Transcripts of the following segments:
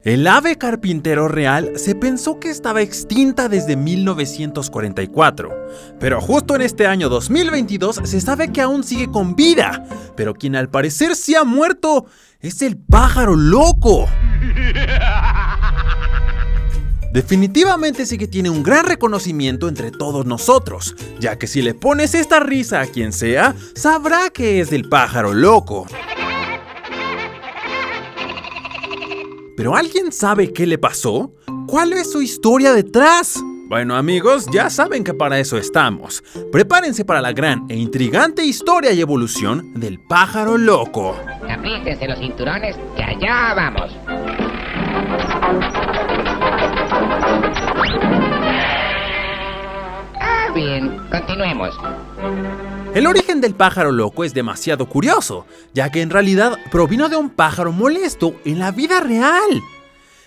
El ave carpintero real se pensó que estaba extinta desde 1944, pero justo en este año 2022 se sabe que aún sigue con vida, pero quien al parecer sí ha muerto es el pájaro loco. Definitivamente sí que tiene un gran reconocimiento entre todos nosotros, ya que si le pones esta risa a quien sea, sabrá que es del pájaro loco. ¿Pero alguien sabe qué le pasó? ¿Cuál es su historia detrás? Bueno amigos, ya saben que para eso estamos. Prepárense para la gran e intrigante historia y evolución del pájaro loco. Apriétense los cinturones, que allá vamos. Bien, continuemos. El origen del pájaro loco es demasiado curioso, ya que en realidad provino de un pájaro molesto en la vida real.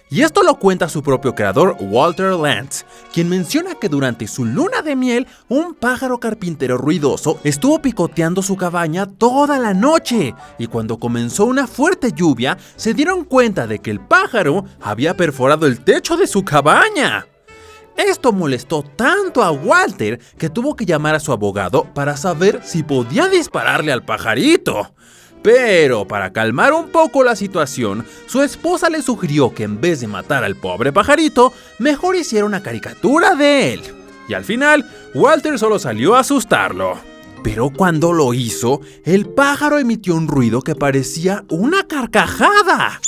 Y esto lo cuenta su propio creador, Walter Lantz, quien menciona que durante su luna de miel, un pájaro carpintero ruidoso estuvo picoteando su cabaña toda la noche, y cuando comenzó una fuerte lluvia, se dieron cuenta de que el pájaro había perforado el techo de su cabaña. Esto molestó tanto a Walter que tuvo que llamar a su abogado para saber si podía dispararle al pajarito. Pero para calmar un poco la situación, su esposa le sugirió que en vez de matar al pobre pajarito, mejor hiciera una caricatura de él. Y al final, Walter solo salió a asustarlo. Pero cuando lo hizo, el pájaro emitió un ruido que parecía una carcajada.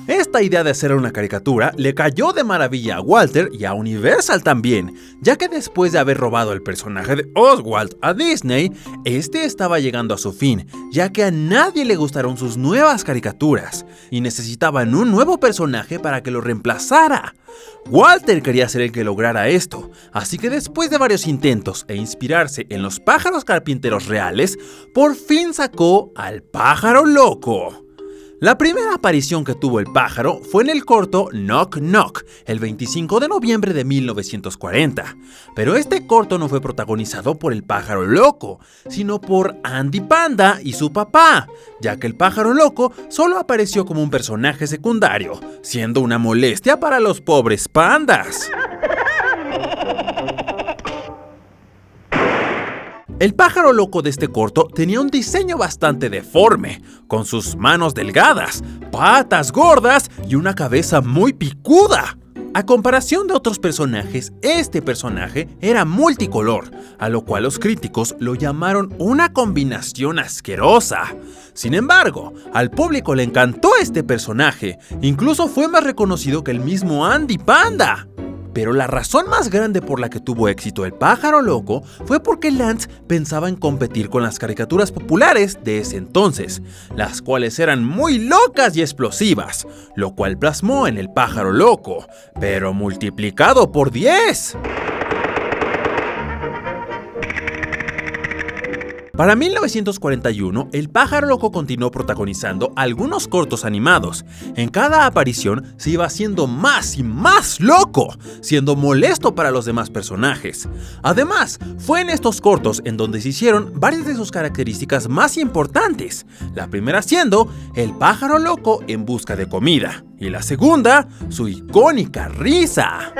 Esta idea de hacer una caricatura le cayó de maravilla a Walter y a Universal también, ya que después de haber robado el personaje de Oswald a Disney, este estaba llegando a su fin, ya que a nadie le gustaron sus nuevas caricaturas, y necesitaban un nuevo personaje para que lo reemplazara. Walter quería ser el que lograra esto, así que después de varios intentos e inspirarse en los pájaros carpinteros reales, por fin sacó al pájaro loco. La primera aparición que tuvo el pájaro fue en el corto Knock Knock, el 25 de noviembre de 1940. Pero este corto no fue protagonizado por el pájaro loco, sino por Andy Panda y su papá, ya que el pájaro loco solo apareció como un personaje secundario, siendo una molestia para los pobres pandas. El pájaro loco de este corto tenía un diseño bastante deforme, con sus manos delgadas, patas gordas y una cabeza muy picuda. A comparación de otros personajes, este personaje era multicolor, a lo cual los críticos lo llamaron una combinación asquerosa. Sin embargo, al público le encantó este personaje, incluso fue más reconocido que el mismo Andy Panda. Pero la razón más grande por la que tuvo éxito el pájaro loco fue porque Lantz pensaba en competir con las caricaturas populares de ese entonces, las cuales eran muy locas y explosivas, lo cual plasmó en el pájaro loco, pero multiplicado por 10. Para 1941, el pájaro loco continuó protagonizando algunos cortos animados. En cada aparición se iba haciendo más y más loco, siendo molesto para los demás personajes. Además, fue en estos cortos en donde se hicieron varias de sus características más importantes. La primera siendo el pájaro loco en busca de comida, y la segunda, su icónica risa.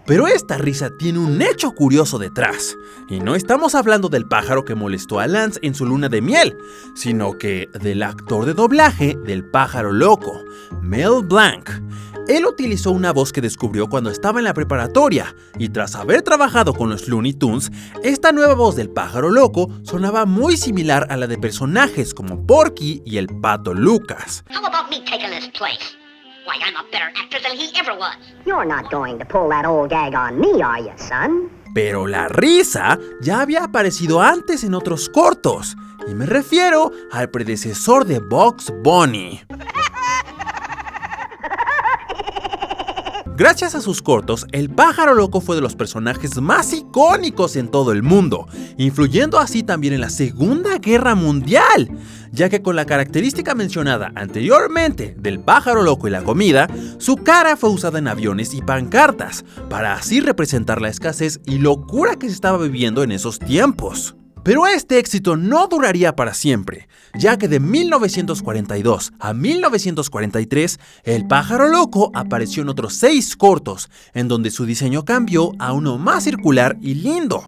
Pero esta risa tiene un hecho curioso detrás, y no estamos hablando del pájaro que molestó a Lantz en su luna de miel, sino que del actor de doblaje del pájaro loco, Mel Blanc. Él utilizó una voz que descubrió cuando estaba en la preparatoria, y tras haber trabajado con los Looney Tunes, esta nueva voz del pájaro loco sonaba muy similar a la de personajes como Porky y el Pato Lucas. How about me taking his place? Why, I'm a better actor than he ever was. You're not going to pull that old gag on me, are you, son? Pero la risa ya había aparecido antes en otros cortos, y me refiero al predecesor de Bugs Bunny. Gracias a sus cortos, el pájaro loco fue de los personajes más icónicos en todo el mundo, influyendo así también en la Segunda Guerra Mundial, ya que con la característica mencionada anteriormente del pájaro loco y la comida, su cara fue usada en aviones y pancartas, para así representar la escasez y locura que se estaba viviendo en esos tiempos. Pero este éxito no duraría para siempre, ya que de 1942 a 1943, El Pájaro Loco apareció en otros 6 cortos, en donde su diseño cambió a uno más circular y lindo.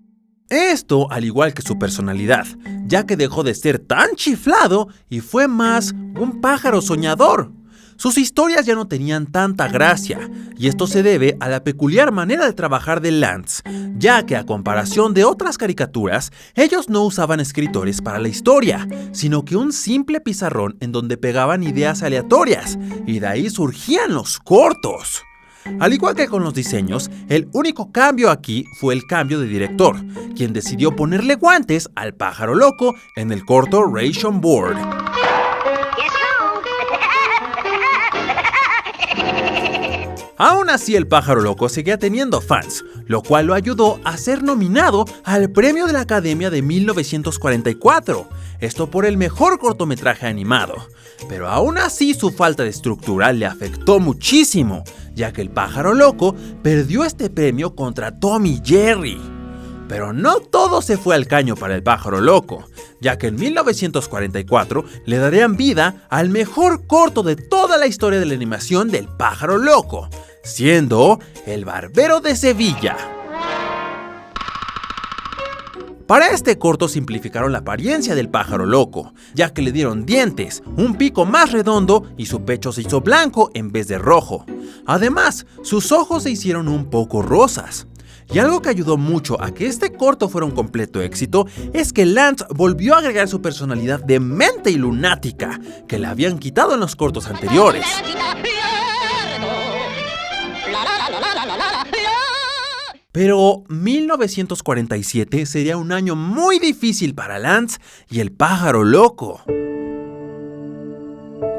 Esto al igual que su personalidad, ya que dejó de ser tan chiflado y fue más un pájaro soñador. Sus historias ya no tenían tanta gracia, y esto se debe a la peculiar manera de trabajar de Lantz, ya que a comparación de otras caricaturas, ellos no usaban escritores para la historia, sino que un simple pizarrón en donde pegaban ideas aleatorias, y de ahí surgían los cortos. Al igual que con los diseños, el único cambio aquí fue el cambio de director, quien decidió ponerle guantes al Pájaro Loco en el corto Ration Board. Aún así, El Pájaro Loco seguía teniendo fans, lo cual lo ayudó a ser nominado al Premio de la Academia de 1944, esto por el mejor cortometraje animado. Pero aún así su falta de estructura le afectó muchísimo, ya que El Pájaro Loco perdió este premio contra Tom y Jerry. Pero no todo se fue al caño para El Pájaro Loco, ya que en 1944 le darían vida al mejor corto de toda la historia de la animación del Pájaro Loco, siendo El Barbero de Sevilla. Para este corto simplificaron la apariencia del Pájaro Loco, ya que le dieron dientes, un pico más redondo y su pecho se hizo blanco en vez de rojo. Además, sus ojos se hicieron un poco rosas. Y algo que ayudó mucho a que este corto fuera un completo éxito es que Lantz volvió a agregar su personalidad demente y lunática, que le habían quitado en los cortos anteriores. Pero 1947 sería un año muy difícil para Lantz y El Pájaro Loco,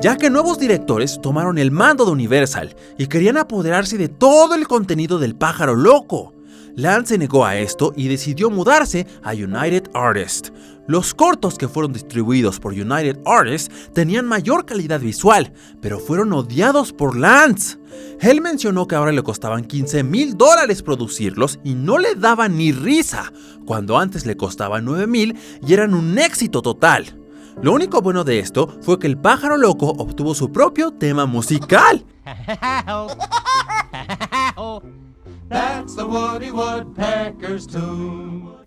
ya que nuevos directores tomaron el mando de Universal y querían apoderarse de todo el contenido del Pájaro Loco. Lantz se negó a esto y decidió mudarse a United Artists. Los cortos que fueron distribuidos por United Artists tenían mayor calidad visual, pero fueron odiados por Lantz. Él mencionó que ahora le costaban $15,000 producirlos y no le daban ni risa, cuando antes le costaban $9,000 y eran un éxito total. Lo único bueno de esto fue que El Pájaro Loco obtuvo su propio tema musical.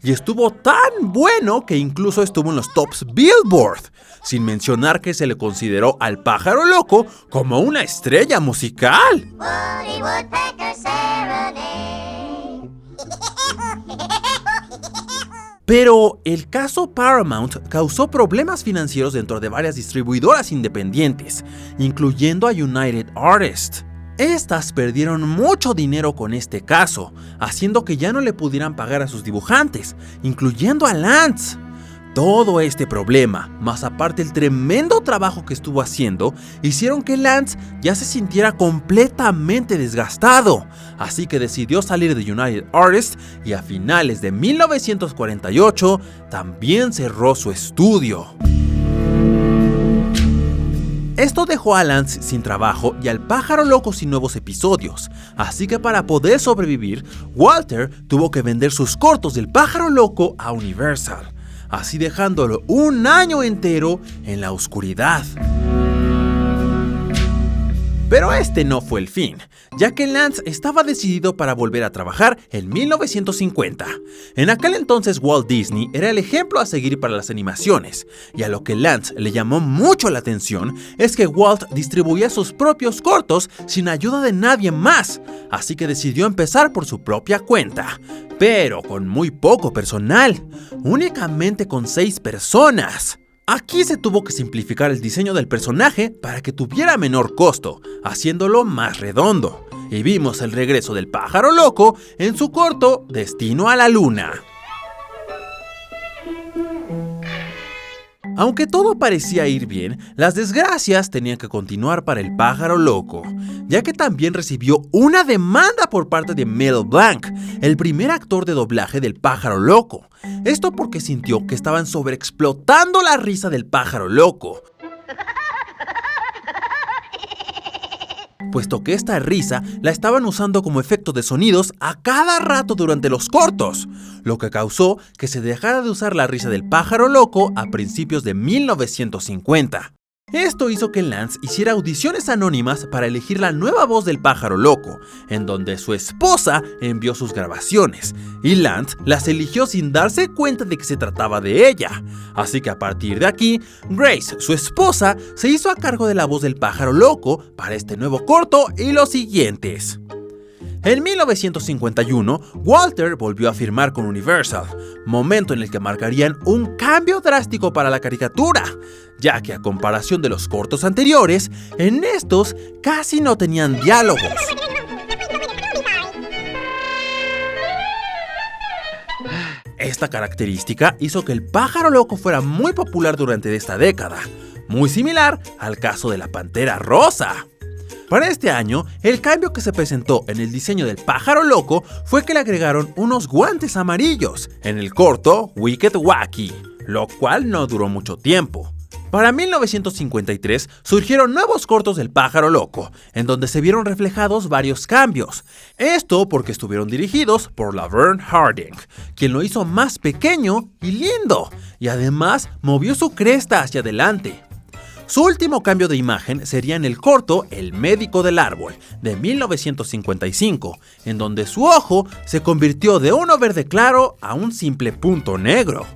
Y estuvo tan bueno que incluso estuvo en los tops Billboard, sin mencionar que se le consideró al Pájaro Loco como una estrella musical. Pero el caso Paramount causó problemas financieros dentro de varias distribuidoras independientes, incluyendo a United Artists. Estas perdieron mucho dinero con este caso, haciendo que ya no le pudieran pagar a sus dibujantes, incluyendo a Lantz. Todo este problema, más aparte el tremendo trabajo que estuvo haciendo, hicieron que Lantz ya se sintiera completamente desgastado, así que decidió salir de United Artists y a finales de 1948 también cerró su estudio. Esto dejó a Lantz sin trabajo y al Pájaro Loco sin nuevos episodios, así que para poder sobrevivir, Walter tuvo que vender sus cortos del Pájaro Loco a Universal, así dejándolo un año entero en la oscuridad. Pero este no fue el fin, ya que Lantz estaba decidido para volver a trabajar en 1950. En aquel entonces Walt Disney era el ejemplo a seguir para las animaciones, y a lo que Lantz le llamó mucho la atención es que Walt distribuía sus propios cortos sin ayuda de nadie más, así que decidió empezar por su propia cuenta, pero con muy poco personal, únicamente con 6 personas. Aquí se tuvo que simplificar el diseño del personaje para que tuviera menor costo, haciéndolo más redondo. Y vimos el regreso del Pájaro Loco en su corto Destino a la Luna. Aunque todo parecía ir bien, las desgracias tenían que continuar para el Pájaro Loco, ya que también recibió una demanda por parte de Mel Blanc, el primer actor de doblaje del Pájaro Loco. Esto porque sintió que estaban sobreexplotando la risa del Pájaro Loco. puesto que esta risa la estaban usando como efecto de sonidos a cada rato durante los cortos, lo que causó que se dejara de usar la risa del pájaro loco a principios de 1950. Esto hizo que Lance hiciera audiciones anónimas para elegir la nueva voz del pájaro loco, en donde su esposa envió sus grabaciones, y Lance las eligió sin darse cuenta de que se trataba de ella. Así que a partir de aquí, Grace, su esposa, se hizo a cargo de la voz del pájaro loco para este nuevo corto y los siguientes. En 1951, Walter volvió a firmar con Universal, momento en el que marcarían un cambio drástico para la caricatura, ya que a comparación de los cortos anteriores, en estos casi no tenían diálogos. Esta característica hizo que el pájaro loco fuera muy popular durante esta década, muy similar al caso de la Pantera Rosa. Para este año, el cambio que se presentó en el diseño del pájaro loco fue que le agregaron unos guantes amarillos en el corto Wicked Wacky, lo cual no duró mucho tiempo. Para 1953 surgieron nuevos cortos del pájaro loco, en donde se vieron reflejados varios cambios. Esto porque estuvieron dirigidos por Laverne Harding, quien lo hizo más pequeño y lindo, y además movió su cresta hacia adelante. Su último cambio de imagen sería en el corto El médico del árbol, de 1955, en donde su ojo se convirtió de uno verde claro a un simple punto negro.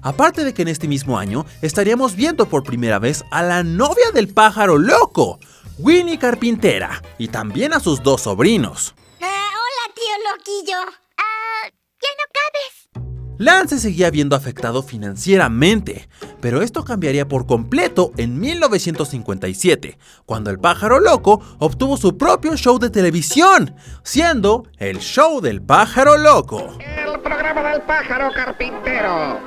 Aparte de que en este mismo año estaríamos viendo por primera vez a la novia del pájaro loco, Winnie Carpintera, y también a sus dos sobrinos. Hola, tío Loquillo. Ya no cabes. Lance se seguía viendo afectado financieramente, pero esto cambiaría por completo en 1957, cuando el pájaro loco obtuvo su propio show de televisión, siendo el Show del Pájaro Loco. El programa del pájaro carpintero.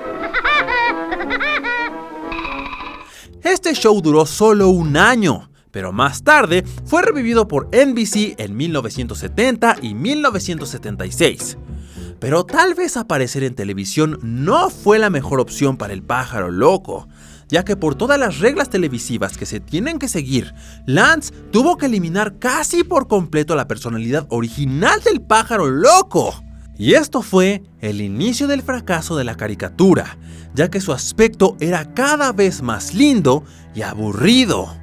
Este show duró solo un año, pero más tarde fue revivido por NBC en 1970 y 1976. Pero tal vez aparecer en televisión no fue la mejor opción para el pájaro loco, ya que por todas las reglas televisivas que se tienen que seguir, Lance tuvo que eliminar casi por completo la personalidad original del pájaro loco. Y esto fue el inicio del fracaso de la caricatura, ya que su aspecto era cada vez más lindo y aburrido.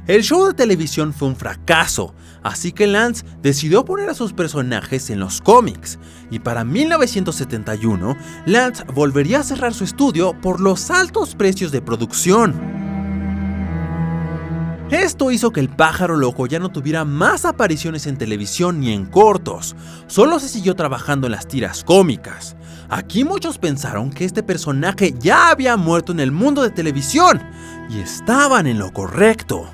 El show de televisión fue un fracaso, así que Lance decidió poner a sus personajes en los cómics, y para 1971, Lance volvería a cerrar su estudio por los altos precios de producción. Esto hizo que el pájaro loco ya no tuviera más apariciones en televisión ni en cortos, solo se siguió trabajando en las tiras cómicas. Aquí muchos pensaron que este personaje ya había muerto en el mundo de televisión, y estaban en lo correcto.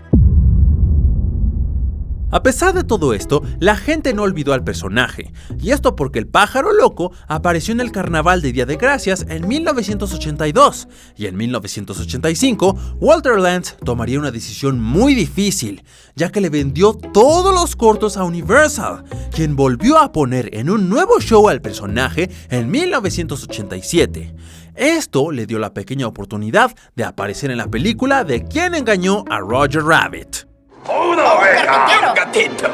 A pesar de todo esto, la gente no olvidó al personaje, y esto porque el pájaro loco apareció en el Carnaval de Día de Gracias en 1982, y en 1985 Walter Lantz tomaría una decisión muy difícil, ya que le vendió todos los cortos a Universal, quien volvió a poner en un nuevo show al personaje en 1987. Esto le dio la pequeña oportunidad de aparecer en la película de ¿Quién engañó a Roger Rabbit? ¡Una oveja! ¡Un gatito!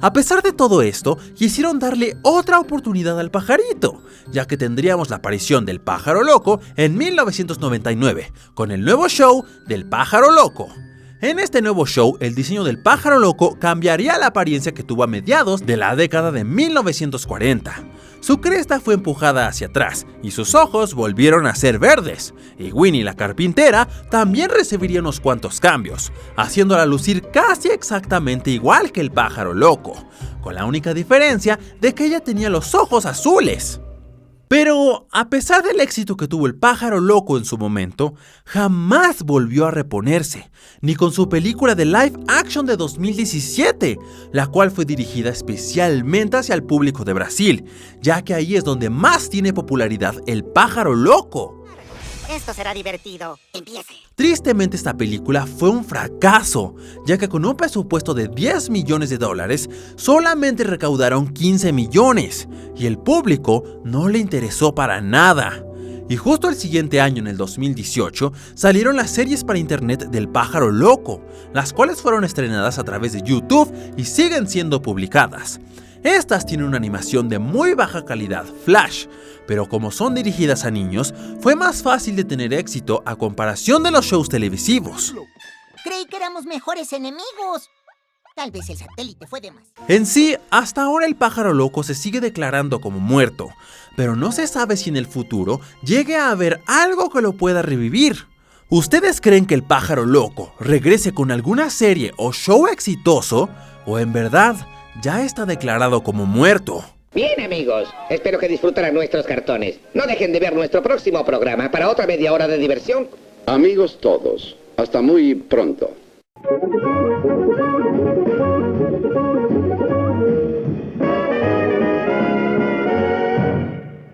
A pesar de todo esto, quisieron darle otra oportunidad al pajarito, ya que tendríamos la aparición del pájaro loco en 1999, con el nuevo show del pájaro loco. En este nuevo show, el diseño del pájaro loco cambiaría la apariencia que tuvo a mediados de la década de 1940. Su cresta fue empujada hacia atrás y sus ojos volvieron a ser verdes, y Winnie la carpintera también recibiría unos cuantos cambios, haciéndola lucir casi exactamente igual que el pájaro loco, con la única diferencia de que ella tenía los ojos azules. Pero, a pesar del éxito que tuvo el pájaro loco en su momento, jamás volvió a reponerse, ni con su película de live action de 2017, la cual fue dirigida especialmente hacia el público de Brasil, ya que ahí es donde más tiene popularidad el pájaro loco. Esto será divertido. Empiece. Tristemente esta película fue un fracaso, ya que con un presupuesto de $10 millones solamente recaudaron 15 millones, y el público no le interesó para nada. Y justo el siguiente año, en el 2018, salieron las series para internet del Pájaro Loco, las cuales fueron estrenadas a través de YouTube y siguen siendo publicadas. Estas tienen una animación de muy baja calidad, Flash, pero como son dirigidas a niños, fue más fácil de tener éxito a comparación de los shows televisivos. Creí que éramos mejores enemigos. Tal vez el satélite fue de más. En sí, hasta ahora el Pájaro Loco se sigue declarando como muerto, pero no se sabe si en el futuro llegue a haber algo que lo pueda revivir. ¿Ustedes creen que el Pájaro Loco regrese con alguna serie o show exitoso? ¿O en verdad ya está declarado como muerto? Bien, amigos, espero que disfrutaran nuestros cartones. No dejen de ver nuestro próximo programa para otra media hora de diversión. Amigos todos, hasta muy pronto.